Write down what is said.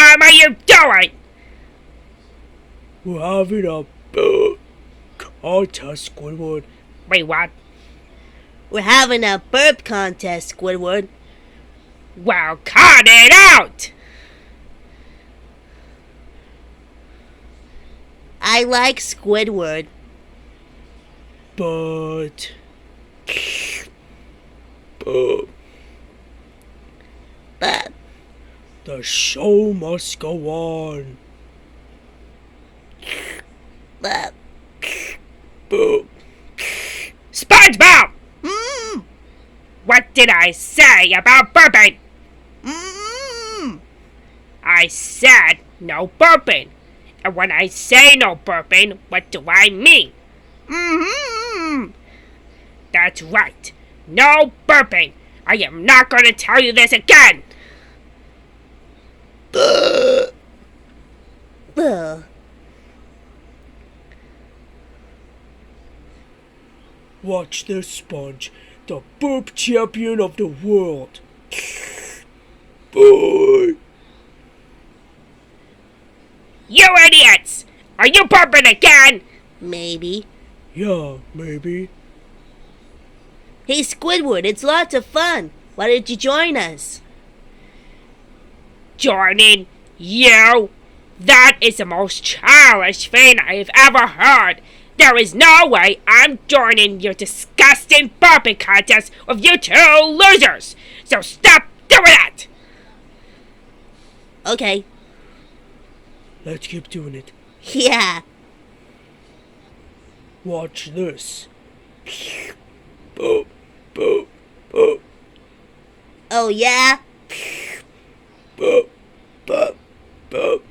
damn are you doing? We're having a burp contest, Squidward. Wait, what? We're having a burp contest, Squidward. Well, cut it out! I like Squidward. But... burp. But The show must go on. but Burp. Spongebob! mm, What did I say about burping? mm, I said no burping. And when I say no burping, what do I mean? mm, That's right. No burping. I am not going to tell you this again. Ugh. Watch this, Sponge. The burp champion of the world. Boy. You idiots! Are you burping again? Maybe. Yeah, maybe. Hey, Squidward, it's lots of fun. Why don't you join us? Joining you? That is the most childish thing I have ever heard. There is no way I'm joining your disgusting burping contest with you two losers. So stop doing that! Okay. Let's keep doing it. Yeah. Watch this. Burp, burp, burp, Oh, yeah? burp, burp, burp.